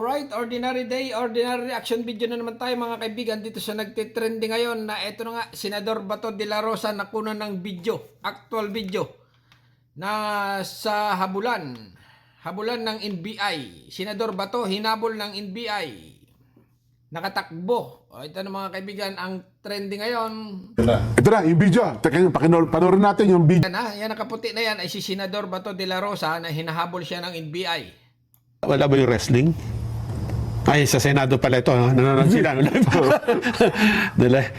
Alright, ordinary day, ordinary reaction video na naman tayo mga kaibigan dito sa nagtitrending ngayon na eto na nga, Senador Bato de la Rosa nakuna ng video, actual video na sa habulan ng NBI. Senador Bato hinabol ng NBI, nakatakbo. O, ito na mga kaibigan ang trending ngayon. Ito na, yung video. Panoorin natin yung video. Yan nakaputi na yan ay si Senador Bato de la Rosa na hinahabol siya ng NBI. Wala ba yung wrestling? Ay, sa Senado pala ito, ha? Nanonood sila.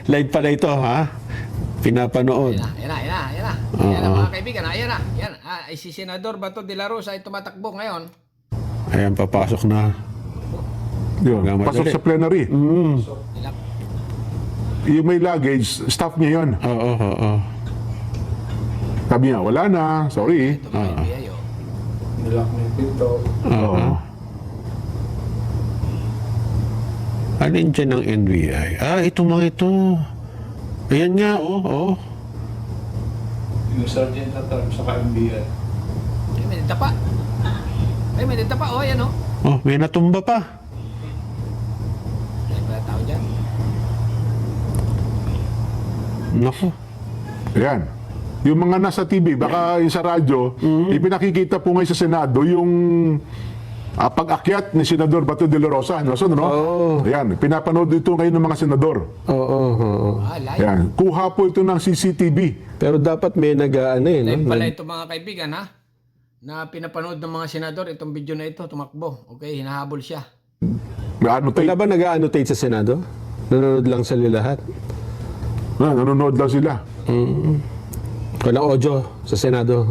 Live pala ito, ha? Pinapanood. Yan na mga kaibigan. Ayan na. Ay si Senador Bato de la Rosa ay tumatakbo ngayon. Ayan, papasok na. Yun, pasok sa plenary. Yung may luggage, staff niya yun. Oo. Sabi niya, wala na, sorry. Ito mga NBI, oh. Nilak mo yung pinto. Oo. Alin dyan ng NBI? Ah, ito mga ito. Ayan nga, oh. Yung sergeant at arms sa NBI. Ay, may nagtapa. Oh, ayan, oh. Oh, may natumba pa. Ay, pala tao dyan. Naku. Ayan. Yung mga nasa TV, baka yung sa radyo, ipinakikita po ngayon sa Senado yung pag-akyat ni Senador Bato de la Rosa. No? Ayan, pinapanood ito ngayon ng mga senador. Oo. Live. Ayan, kuha po ito ng CCTV. Pero dapat may nag-ano eh, no? Live pala ito mga kaibigan, ha? Na pinapanood ng mga senador itong video na ito, tumakbo. Okay, hinahabol siya. Wala ba nag-annotate sa Senado? Nanonood lang sila lahat? Nanonood lang sila. Walang audio sa Senado.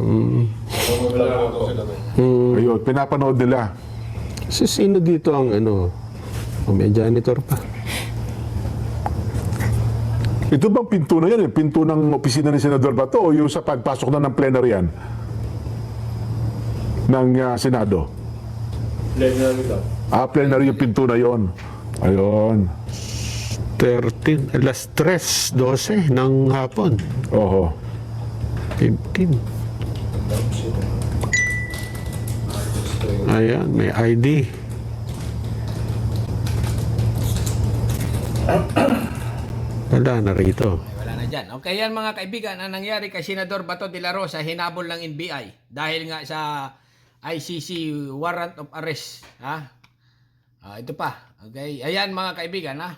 Ayun, pinapanood nila. Sino dito ang may janitor pa? Ito bang pinto na yan? Pinto ng opisina ni Senador Bato o yung sa pagpasok na ng plenary yan? Ng Senado? Plenary daw. Plenary yung pinto na yon. Ayun. 13, alas 3:12 ng hapon. Oho. 15. Ayan, may ID. Wala na rito. Ay, wala na dyan. Okay, yan mga kaibigan, ang nangyari kay Senador Bato de la Rosa, hinabol ng NBI. Dahil nga sa ICC warrant of arrest. Ha? Ito pa. Okay, ayan mga kaibigan, ha?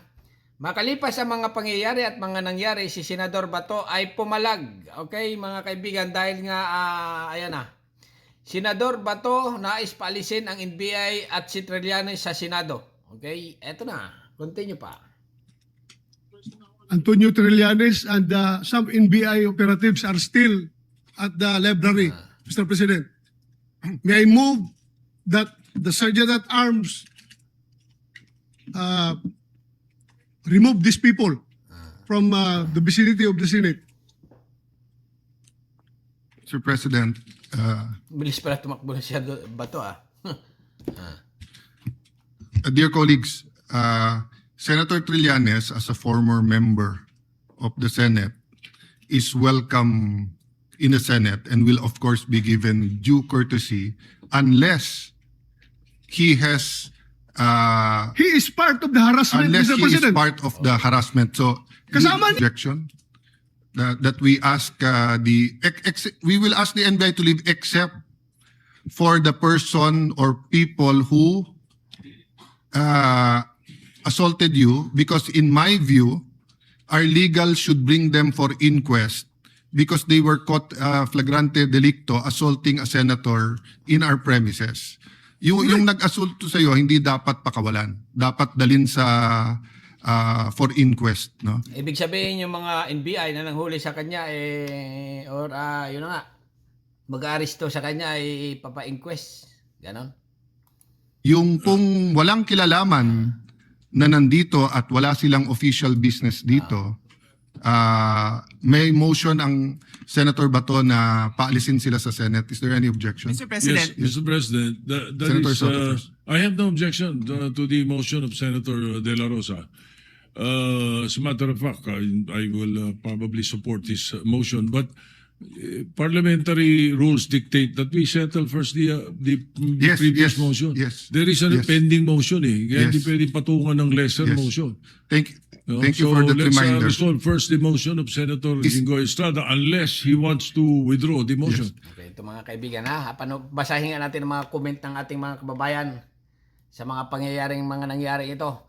Makalipas sa mga pangyayari at mga nangyari, si Senador Bato ay pumalag. Okay, mga kaibigan, dahil nga, ayan na. Senador Bato nais paalisin ang NBI at si Trillanes sa Senado. Okay, eto na. Continue pa. Antonio Trillanes and some NBI operatives are still at the library, Mr. President. May I move that the Sergeant at Arms remove these people from the vicinity of the Senate. Mr. President, Bilis pala tumakbo na siya Bato, dear colleagues, Senator Trillanes, as a former member of the Senate, is welcome in the Senate and will of course be given due courtesy unless he has He is part of the harassment, unless Mr. he is President. part of the harassment. So, Kasama ni- objection that we ask we will ask the NBI to leave except for the person or people who assaulted you, because in my view, our legal should bring them for inquest because they were caught flagrante delicto assaulting a senator in our premises. Yung nag-assault sa iyo hindi dapat pakawalan. Dapat dalhin sa for inquest, no? Ibig sabihin yung mga NBI na nanghuli sa kanya yun na nga, mag-aresto sa kanya ay papa-inquest. Ganon. Yung kung walang kilalaman na nandito at wala silang official business dito, may motion ang Senator Bato na paalisin sila sa Senate. Is there any objection? Mr. President, Yes, Mr. President, Senator Soto first. I have no objection to the motion of Senator De La Rosa. As a matter of fact, I will probably support this motion. But parliamentary rules dictate that we settle first the Yes, previous yes, motion. yes, There is a yes. pending motion eh. Kaya hindi Yes. pwedeng patungan ng lesser Yes. motion. Thank No? you So for that let's reminder. resolve first the motion of Senator Jinggoy Estrada unless he wants to withdraw the motion. Okay, ito mga kaibigan ha. Basahin nga natin ang mga comment ng ating mga kababayan sa mga pangyayaring mga nangyari ito.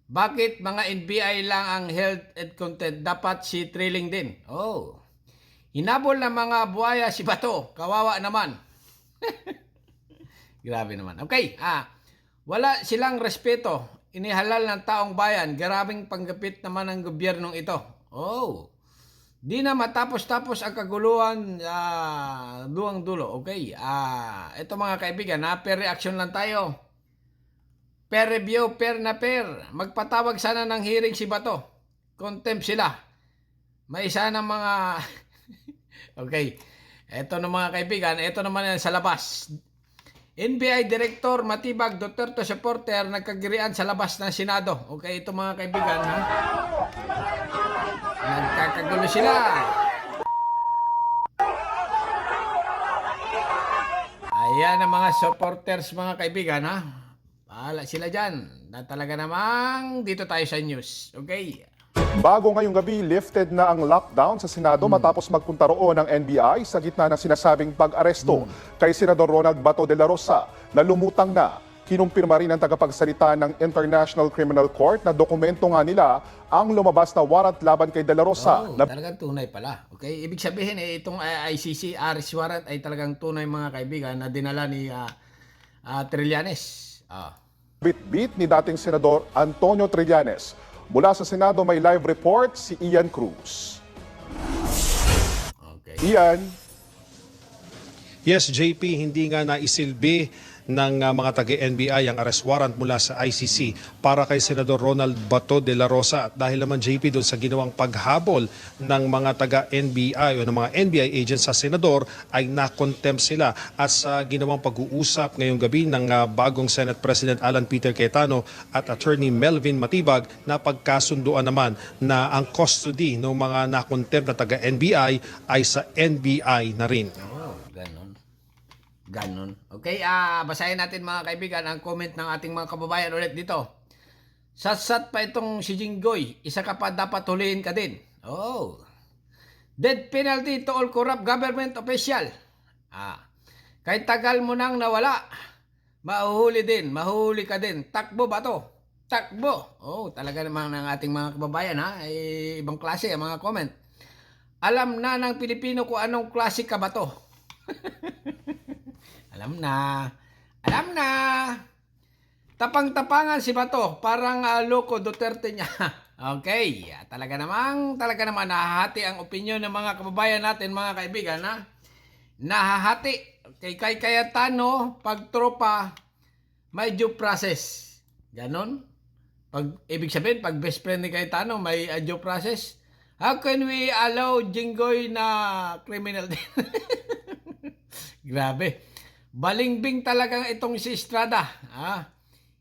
Bakit mga NBI lang ang health and content? Dapat si Trilling din. Oh. Hinabol ng mga buhaya si Bato. Kawawa naman. Grabe naman. Okay. Wala silang respeto. Inihalal ng taong bayan. Grabing panggapit naman ng gobyernong ito. Oh. Di na matapos-tapos ang kaguluhan duwang dulo. Okay. Ito mga kaibigan, per reaction lang tayo. Per review, per na per. Magpatawag sana ng hearing si Bato. Contempt sila. May isa ng mga... Okay. Ito na mga kaibigan. Ito naman yan sa labas. NBI Director Matibag Duterte supporter nagkagirian sa labas ng Senado. Okay, ito mga kaibigan. Ha? Nagkakagulo sila. Ayan ang mga supporters mga kaibigan. Ha? Bahala sila dyan. Na talaga namang dito tayo sa news. Okay. Bago ngayong gabi, lifted na ang lockdown sa Senado matapos magpunta roon ng NBI sa gitna ng sinasabing pag-aresto kay Senador Ronald Bato de la Rosa na lumutang na. Kinumpirma rin ng tagapagsalita ng International Criminal Court na dokumento nga nila ang lumabas na warrant laban kay de la Rosa. Talagang tunay pala. Okay, ibig sabihin itong ICC arrest warrant ay talagang tunay mga kaibigan na dinala ni Trillanes. Bit-bit ni dating Senador Antonio Trillanes. Mula sa Senado may live report si Ian Cruz. Okay. Ian. Yes, JP, hindi nga naisilbi ng mga taga-NBI ang arrest warrant mula sa ICC para kay Senador Ronald Bato de la Rosa. At dahil naman, JP, doon sa ginawang paghabol ng mga taga-NBI o ng mga NBI agents sa Senador ay na-contempt sila. At sa ginawang pag-uusap ngayong gabi ng bagong Senate President Alan Peter Cayetano at Attorney Melvin Matibag, na pagkasunduan naman na ang custody ng mga na-contempt na taga-NBI ay sa NBI na rin. Ganon. Okay, basahin natin mga kaibigan ang comment ng ating mga kababayan ulit dito. Satsat pa itong si Jinggoy. Isa ka pa, dapat huliin ka din. Oh. Death penalty to all corrupt government official. Kahit tagal mo nang nawala, mahuhuli din, mahuli ka din. Takbo ba to? Takbo. Oh, talaga naman ng ating mga kababayan ay ibang klase ang mga comment. Alam na ng Pilipino kung anong klase ka ba to. Alam na. Tapang-tapangan si Bato, parang loko Duterte niya. Okay, talaga naman nahahati ang opinion ng mga kababayan natin, mga kaibigan, nahahati. Okay, kay Cayetano, pag tropa, may due process. Ganon. Ibig sabihin, pag best friend ni Cayetano, may due process. How can we allow Jinggoy na criminal din? Grabe. Balingbing talagang itong si Estrada.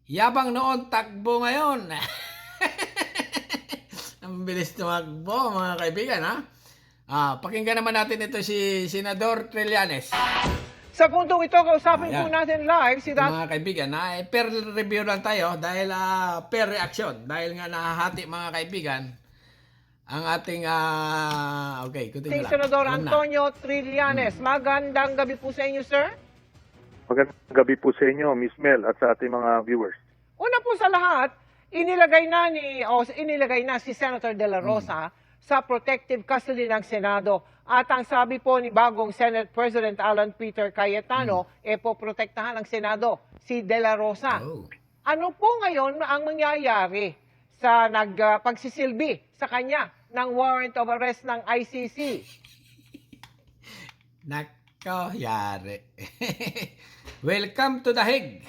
Yabang noon, takbo ngayon. Ang bilis tumakbo, mga kaibigan. Pakinggan naman natin ito si Senador Trillanes. Sa puntong ito, kausapin po natin live si Mga kaibigan, per review lang tayo dahil per reaction. Dahil nga nahahati, mga kaibigan, ang ating, okay, continue lang. Senador Antonio Trillanes. Magandang gabi po sa inyo, sir. Magandang gabi po sa inyo, Miss Mel, at sa ating mga viewers. Una po sa lahat, inilagay na si Senator De La Rosa sa protective custody ng Senado. At ang sabi po ni bagong Senate President Alan Peter Cayetano, poprotektahan ng Senado si De La Rosa. Ano po ngayon ang mangyayari sa pagsisilbi sa kanya ng warrant of arrest ng ICC? Nako, yari. Welcome to the Hague.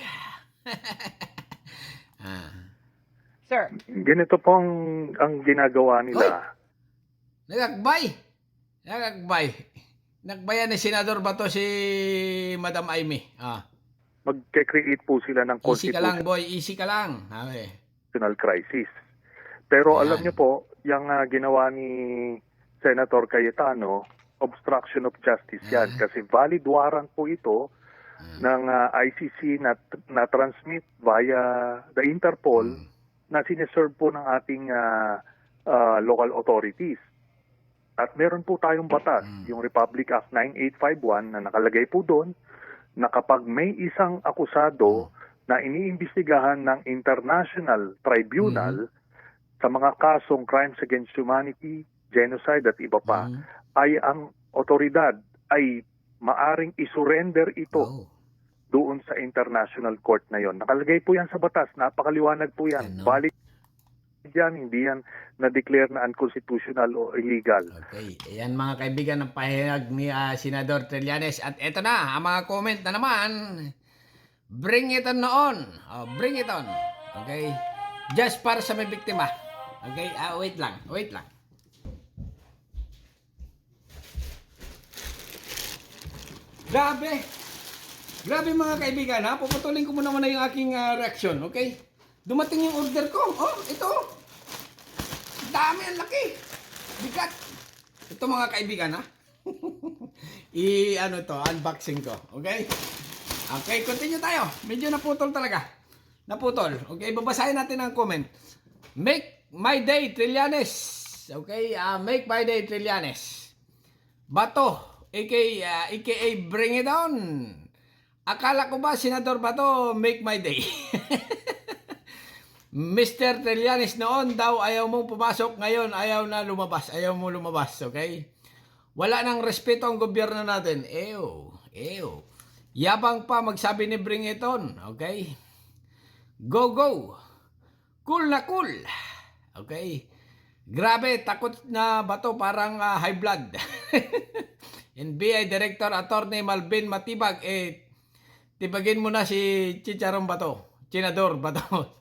Sir. Ganito po ang ginagawa nila. Nagagbay. Nagbayan ni Senador Bato si Madam Aimee. Magke-create po sila ng Easy ka lang, boy. Easy ka lang. constitutional crisis. Pero alam niyo po, yung ginawa ni Senator Cayetano, obstruction of justice yan. Kasi valid warrant po ito ng ICC na transmit via the Interpol na sineserve po ng ating local authorities. At meron po tayong batas, yung Republic Act 9851 na nakalagay po doon na kapag may isang akusado na iniimbestigahan ng International Tribunal sa mga kasong crimes against humanity, genocide at iba pa, ay ang otoridad ay maaring isurrender ito doon sa international court na yon. Nakalagay po yan sa batas, napakaliwanag po yan. Valid yan, hindi yan na-declare na unconstitutional o illegal. Okay. Ayan mga kaibigan ng pahayag ni Senador Trillanes. At eto na, ang mga comment na naman. Bring it on noon. Oh, bring it on. Okay. Just para sa may biktima. Okay. Wait lang. Grabe mga kaibigan ha. Puputulin ko muna yung aking reaction. Okay. Dumating yung order ko. Oh, ito. Dami, ang laki. Bigat. Ito mga kaibigan ha. Unboxing ko. Okay? Okay, continue tayo. Medyo naputol talaga. Naputol. Okay, babasahin natin ang comment. Make my day, Trillanes. Okay, make my day, Trillanes. Bato, aka bring it on. Akala ko ba, Senador Bato, make my day. Mr. Trillanes, noon daw ayaw mong pumasok, ngayon ayaw na lumabas. Ayaw mo lumabas, okay? Wala nang respeto ang gobyerno natin. Ew. Yabang pa magsabi ni bring it on, okay? Go. Cool na cool. Okay? Grabe, takot na Bato, parang high blood. NBI Director Attorney Malvin Matibag, tibagin mo na si Chicharong Bato. Senador Bato.